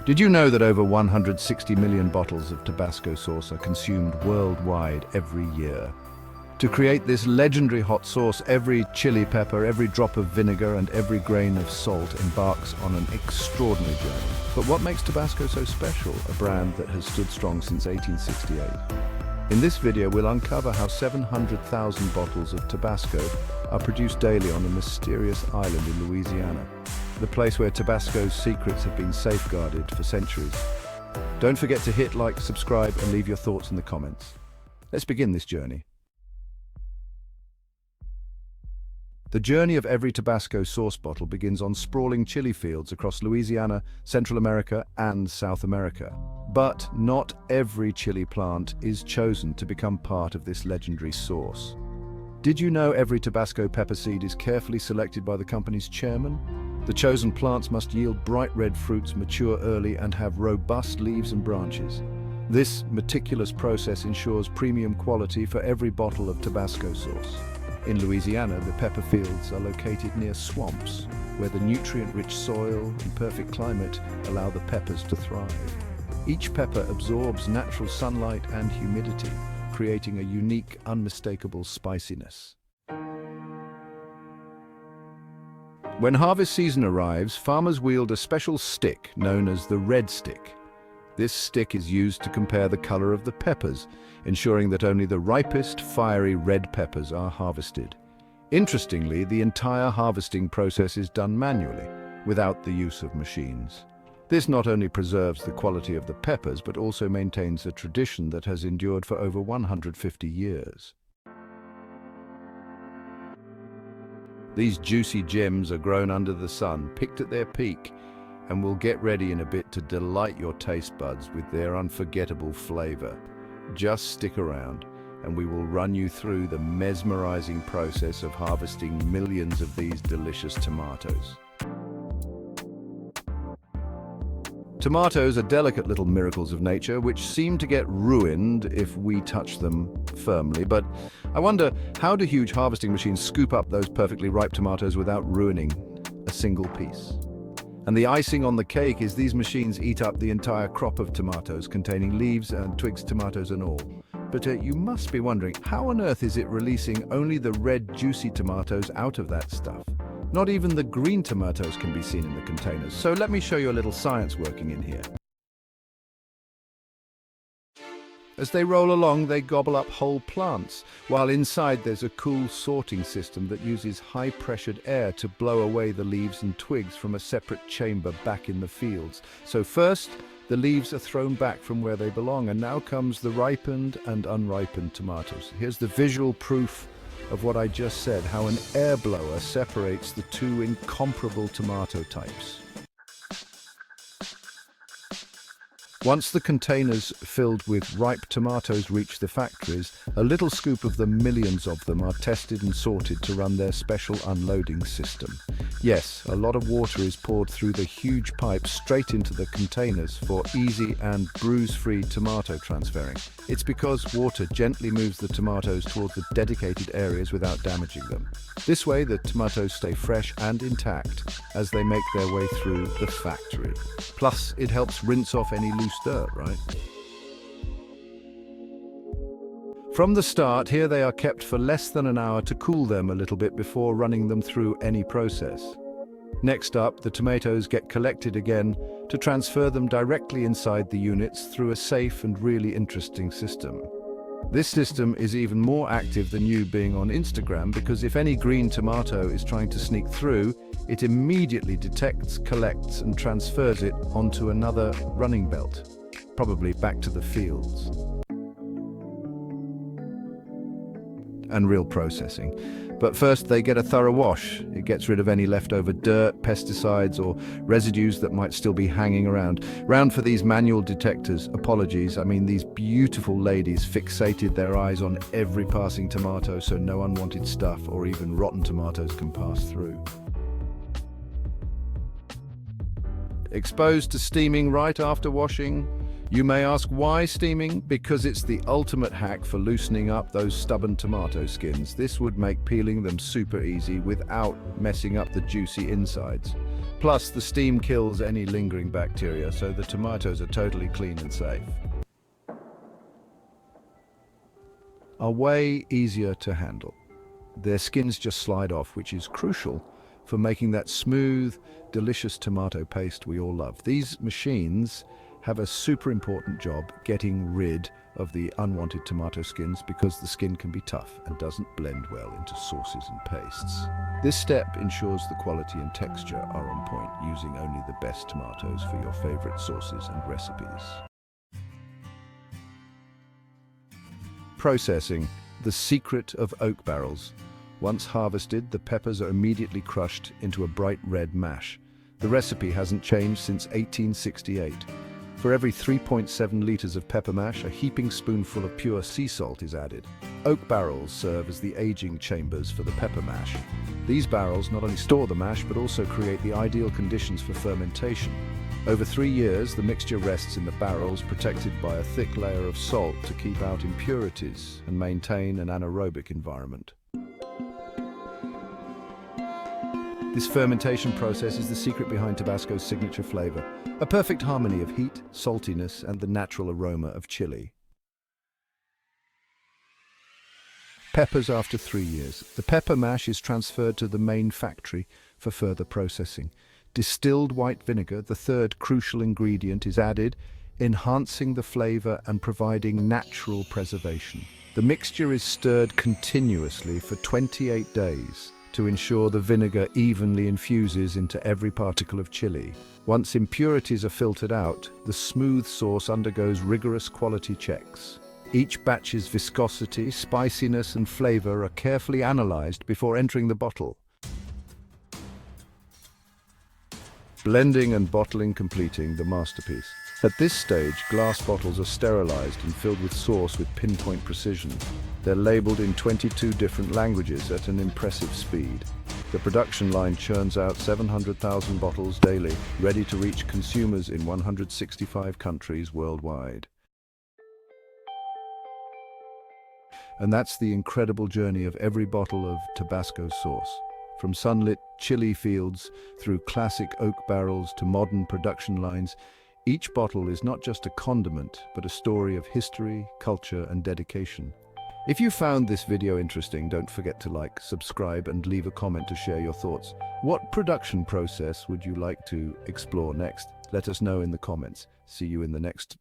Did you know that over 160 million bottles of Tabasco sauce are consumed worldwide every year? To create this legendary hot sauce, every chili pepper, every drop of vinegar, and every grain of salt embarks on an extraordinary journey. But what makes Tabasco so special, a brand that has stood strong since 1868? In this video, we'll uncover how 700,000 bottles of Tabasco are produced daily on a mysterious island in Louisiana, the place where Tabasco's secrets have been safeguarded for centuries. Don't forget to hit like, subscribe, and leave your thoughts in the comments. Let's begin this journey. The journey of every Tabasco sauce bottle begins on sprawling chili fields across Louisiana, Central America, and South America. But not every chili plant is chosen to become part of this legendary sauce. Did you know every Tabasco pepper seed is carefully selected by the company's chairman? The chosen plants must yield bright red fruits, mature early, and have robust leaves and branches. This meticulous process ensures premium quality for every bottle of Tabasco sauce. In Louisiana, the pepper fields are located near swamps, where the nutrient-rich soil and perfect climate allow the peppers to thrive. Each pepper absorbs natural sunlight and humidity, creating a unique, unmistakable spiciness. When harvest season arrives, farmers wield a special stick known as the red stick. This stick is used to compare the color of the peppers, ensuring that only the ripest, fiery red peppers are harvested. Interestingly, the entire harvesting process is done manually, without the use of machines. This not only preserves the quality of the peppers, but also maintains a tradition that has endured for over 150 years. These juicy gems are grown under the sun, picked at their peak, and will get ready in a bit to delight your taste buds with their unforgettable flavor. Just stick around, and we will run you through the mesmerizing process of harvesting millions of these delicious tomatoes. Tomatoes are delicate little miracles of nature which seem to get ruined if we touch them firmly. But I wonder, how do huge harvesting machines scoop up those perfectly ripe tomatoes without ruining a single piece? And the icing on the cake is these machines eat up the entire crop of tomatoes, containing leaves and twigs, tomatoes and all. But you must be wondering, how on earth is it releasing only the red, juicy tomatoes out of that stuff? Not even the green tomatoes can be seen in the containers. So let me show you a little science working in here. As they roll along, they gobble up whole plants, while inside there's a cool sorting system that uses high-pressured air to blow away the leaves and twigs from a separate chamber back in the fields. So first, the leaves are thrown back from where they belong, and now comes the ripened and unripened tomatoes. Here's the visual proof of what I just said, how an air blower separates the two incomparable tomato types. Once the containers filled with ripe tomatoes reach the factories, a little scoop of the millions of them are tested and sorted to run their special unloading system. Yes, a lot of water is poured through the huge pipes straight into the containers for easy and bruise-free tomato transferring. It's because water gently moves the tomatoes toward the dedicated areas without damaging them. This way, the tomatoes stay fresh and intact as they make their way through the factory. Plus, it helps rinse off any loose dirt, right? From the start, here they are kept for less than an hour to cool them a little bit before running them through any process. Next up, the tomatoes get collected again to transfer them directly inside the units through a safe and really interesting system. This system is even more active than you being on Instagram, because if any green tomato is trying to sneak through, it immediately detects, collects, and transfers it onto another running belt, probably back to the fields. And real processing. But first they get a thorough wash. It gets rid of any leftover dirt, pesticides, or residues that might still be hanging around. Round for these manual detectors, apologies, I mean these beautiful ladies fixated their eyes on every passing tomato so no unwanted stuff or even rotten tomatoes can pass through. Exposed to steaming right after washing? You may ask, why steaming? Because it's the ultimate hack for loosening up those stubborn tomato skins. This would make peeling them super easy without messing up the juicy insides. Plus, the steam kills any lingering bacteria, so the tomatoes are totally clean and safe. Are way easier to handle. Their skins just slide off, which is crucial for making that smooth, delicious tomato paste we all love. These machines have a super important job getting rid of the unwanted tomato skins because the skin can be tough and doesn't blend well into sauces and pastes. This step ensures the quality and texture are on point, using only the best tomatoes for your favorite sauces and recipes. Processing, the secret of oak barrels. Once harvested, the peppers are immediately crushed into a bright red mash. The recipe hasn't changed since 1868. For every 3.7 liters of pepper mash, a heaping spoonful of pure sea salt is added. Oak barrels serve as the aging chambers for the pepper mash. These barrels not only store the mash, but also create the ideal conditions for fermentation. Over 3 years, the mixture rests in the barrels, protected by a thick layer of salt to keep out impurities and maintain an anaerobic environment. This fermentation process is the secret behind Tabasco's signature flavor, a perfect harmony of heat, saltiness, and the natural aroma of chili. Peppers after 3 years. The pepper mash is transferred to the main factory for further processing. Distilled white vinegar, the third crucial ingredient, is added, enhancing the flavor and providing natural preservation. The mixture is stirred continuously for 28 days. To ensure the vinegar evenly infuses into every particle of chili. Once impurities are filtered out, the smooth sauce undergoes rigorous quality checks. Each batch's viscosity, spiciness, and flavor are carefully analyzed before entering the bottle. Blending and bottling completing the masterpiece. At this stage, glass bottles are sterilized and filled with sauce with pinpoint precision. They're labeled in 22 different languages at an impressive speed. The production line churns out 700,000 bottles daily, ready to reach consumers in 165 countries worldwide. And that's the incredible journey of every bottle of Tabasco sauce. From sunlit chili fields through classic oak barrels to modern production lines, each bottle is not just a condiment, but a story of history, culture, and dedication. If you found this video interesting, don't forget to like, subscribe, and leave a comment to share your thoughts. What production process would you like to explore next? Let us know in the comments. See you in the next